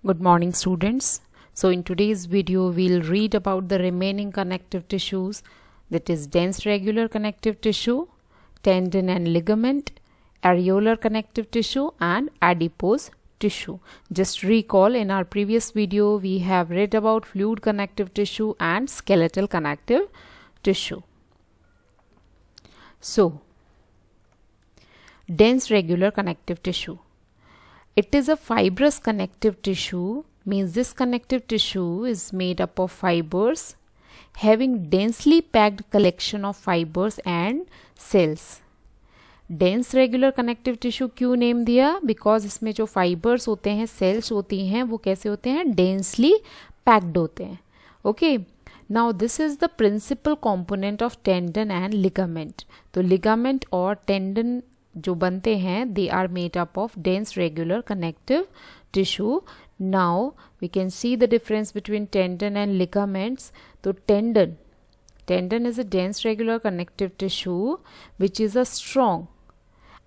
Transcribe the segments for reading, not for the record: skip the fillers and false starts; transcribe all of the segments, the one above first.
Good morning, students. So in today's video we'll read about the remaining connective tissues, that is dense regular connective tissue, tendon and ligament, areolar connective tissue and adipose tissue. Just recall, in our previous video we have read about fluid connective tissue and skeletal connective tissue. So dense regular connective tissue. It is a fibrous connective tissue, means this connective tissue is made up of fibers having densely packed collection of fibers and cells. Dense regular connective tissue क्यों name दिया? Because इसमें जो fibres होते हैं, sales होती हैं, वो कैसे होते हैं? डेंसली पैक्ड होते हैं. Okay, now this is the principal component of tendon and ligament. तो लिगामेंट और टेंडन जो बनते हैं, they are made up of dense regular connective tissue. Now we can see the difference between tendon and ligaments. तो tendon is a dense regular connective tissue which is a strong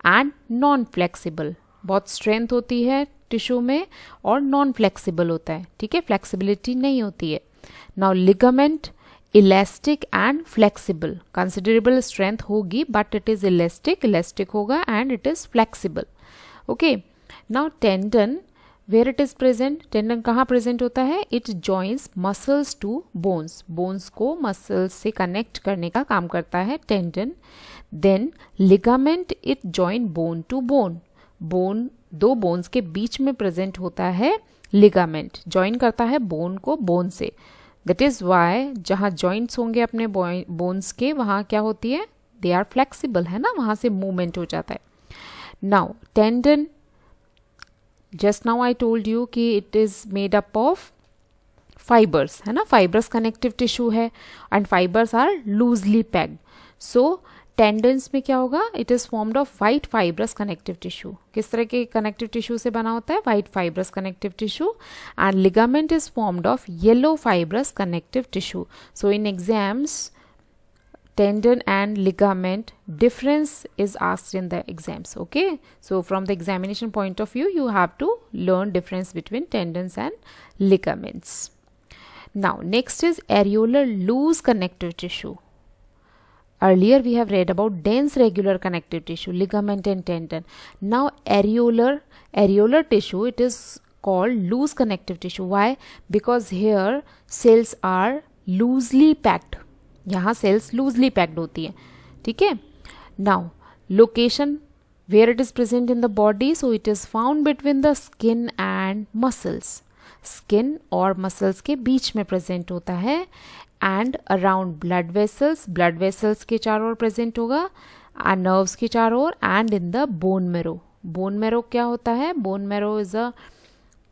and non-flexible. बहुत strength होती है tissue में और non flexible होता है. ठीक है, फ्लेक्सिबिलिटी नहीं होती है. Now ligament elastic and flexible. Considerable strength होगी बट इट इज इलास्टिक होगा and it is flexible. Okay, now tendon, where it is present? Tendon कहाँ प्रेजेंट होता है? It joins muscles to bones. Bones को muscles से connect करने का काम करता है tendon. Then ligament, it join bone to bone. दो बोन्स के बीच में प्रेजेंट होता है लिगामेंट. जॉइन करता है बोन को बोन से. दैट इज वाई जहाँ जॉइंट्स होंगे अपने बोन्स के, वहाँ क्या होती है? दे आर फ्लेक्सिबल, है ना, वहाँ से मूवमेंट हो जाता है. Now tendon, just now I told you कि it is made up of fibers, है ना, fibrous connective tissue है and fibers are loosely packed. So tendons में क्या होगा? It is formed of white fibrous connective tissue. किस तरह के connective tissue से बना होता है? White fibrous connective tissue. And ligament is formed of yellow fibrous connective tissue. So in exams, tendon and ligament difference is asked in the exams. Okay, so from the examination point of view you have to learn difference between tendons and ligaments. Now next is areolar loose connective tissue. Earlier we have read about dense regular connective tissue, ligament and tendon. Now areolar tissue, it is called loose connective tissue. Why? Because here cells are loosely packed. यहाँ cells loosely packed होती है. ठीक है. Now location, where it is present in the body? So it is found between the skin and muscles. Skin और muscles के बीच में present होता है. एंड अराउंड ब्लड वेसल्स के चारों ओर प्रेजेंट होगा, एंड नर्व्स के चारों ओर, and in the bone marrow. Bone marrow क्या होता है? Bone marrow is a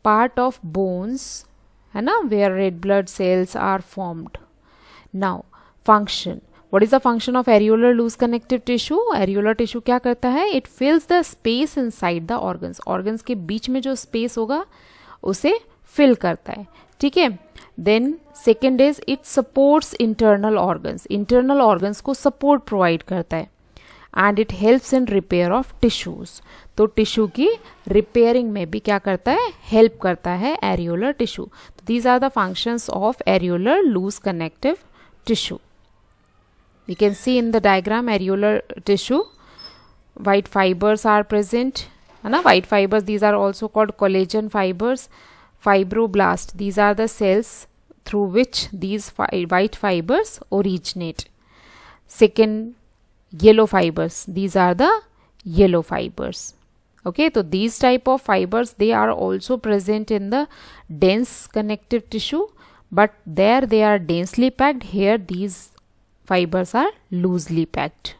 part of bones, है ना, where red blood cells are formed. Now function, what is the function of areolar loose connective tissue? Areolar tissue क्या करता है? It fills the space inside the organs. Organs के बीच में जो space होगा उसे fill करता है. ठीक है. Then second is it supports internal organs. Internal organs को support provide करता है. And it helps in repair of tissues. तो टिश्यू की रिपेयरिंग में भी क्या करता है? हेल्प करता है areolar tissue. These are the functions of areolar loose connective tissue. We can see in the diagram areolar tissue, white fibers are present, है ना, white fibers, these are also called collagen fibers. Fibroblast, these are the cells through which these white fibers originate. Second, yellow fibers, these are the yellow fibers. Okay, so these type of fibers, they are also present in the dense connective tissue, but there they are densely packed. Here these fibers are loosely packed.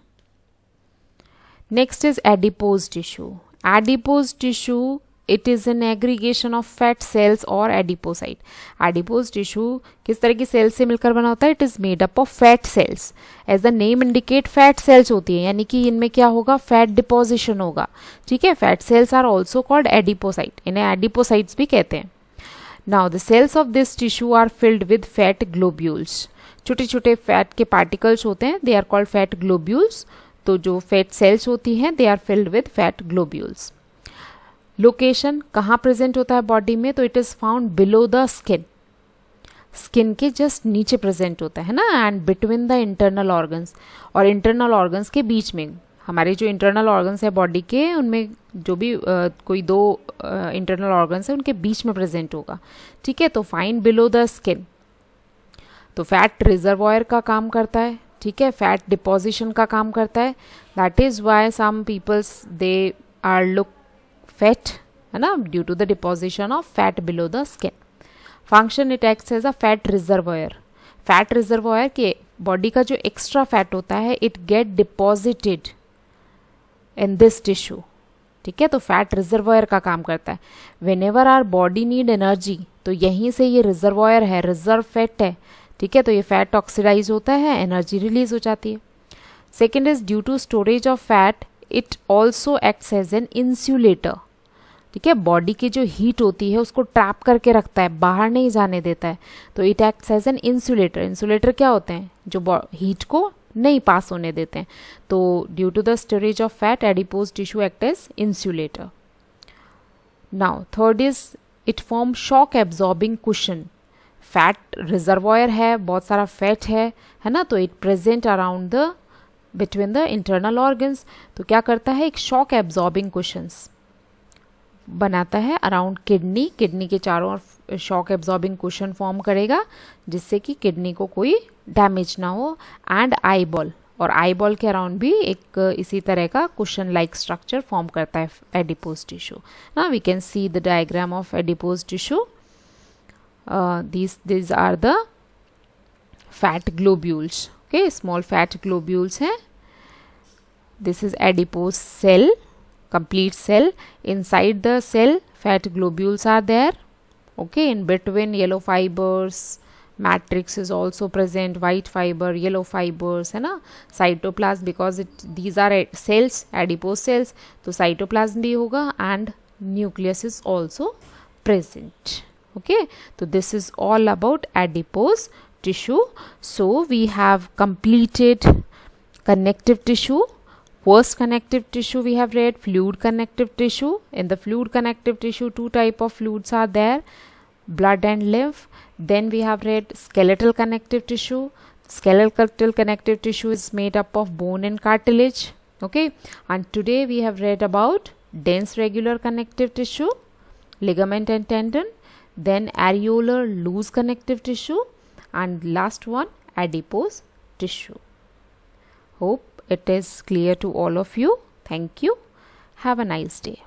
Next is adipose tissue. Adipose tissue, it is an aggregation of fat cells or adipocyte. Adipose tissue किस तरह की cells से मिलकर बना होता है? It is made up of fat cells. As the name indicate, fat cells होती है, यानी कि इनमें क्या होगा? Fat deposition होगा. ठीक है. Fat cells are also called adipocyte. इन्हें adipocytes भी कहते हैं. Now the cells of this tissue are filled with fat globules. छोटे छोटे फैट के पार्टिकल्स होते हैं, they are called fat globules. तो जो फैट सेल्स होती हैं, they are filled with fat globules. Location कहाँ प्रेजेंट होता है बॉडी में, तो it is found below the skin, skin के जस्ट नीचे प्रेजेंट होता है ना, and between the internal organs, और इंटरनल ऑर्गन्स के बीच में, हमारे जो इंटरनल ऑर्गन्स है बॉडी के, उनमें जो भी कोई दो इंटरनल ऑर्गन्स है उनके बीच में प्रेजेंट होगा, ठीक है। तो फाइन बिलो द स्किन, तो फैट रिजर्वॉयर का काम करता है, ठीक है, फैट डिपोजिशन का काम करता है, that is why some peoples they are look fat, है ना, due to the deposition of fat below the skin. Function, it acts as a fat reservoir, fat reservoir के बॉडी का जो एक्स्ट्रा फैट होता है it get deposited in this tissue, ठीक है, तो फैट रिजर्वॉयर का काम करता है। Whenever our body need energy, तो यहीं से ये रिजर्वॉयर है, रिजर्व फैट है, ठीक है, तो ये फैट ऑक्सीडाइज होता है, एनर्जी रिलीज हो जाती है। Second is due to storage of fat it also acts as an insulator, ठीक है, बॉडी की जो हीट होती है उसको ट्रैप करके रखता है, बाहर नहीं जाने देता है, तो it acts as an insulator. Insulator क्या होते हैं, जो हीट को नहीं पास होने देते हैं, तो due to the storage of fat adipose tissue act as insulator. Now third is it form shock absorbing cushion, fat reservoir है, बहुत सारा फैट है ना, तो it present around the between the internal organs, तो क्या करता है, एक शॉक एब्जॉर्बिंग कुशंस बनाता है अराउंड किडनी, किडनी के चारों ओर शॉक एब्जॉर्बिंग कुशन फॉर्म करेगा जिससे कि किडनी को कोई डैमेज ना हो, एंड आई बॉल, और आई बॉल के अराउंड भी एक इसी तरह का कुशन लाइक स्ट्रक्चर फॉर्म करता है एडिपोज टिश्यू। ना we can see the diagram of adipose tissue, these are the fat globules, okay, small fat globules हैं, this is adipose cell, complete cell, inside the cell fat globules are there, okay, in between yellow fibers, matrix is also present, white fiber, yellow fibers, है ना, cytoplasm, because these are cells, adipose cells, तो cytoplasm भी होगा and nucleus is also present, okay, so this is all about adipose tissue. So we have completed connective tissue. First connective tissue we have read fluid connective tissue. In the fluid connective tissue, two type of fluids are there, blood and lymph. Then we have read skeletal connective tissue. Skeletal connective tissue is made up of bone and cartilage, okay, and today we have read about dense regular connective tissue, ligament and tendon, then areolar loose connective tissue, and last one adipose tissue. Hope it is clear to all of you. Thank you. Have a nice day.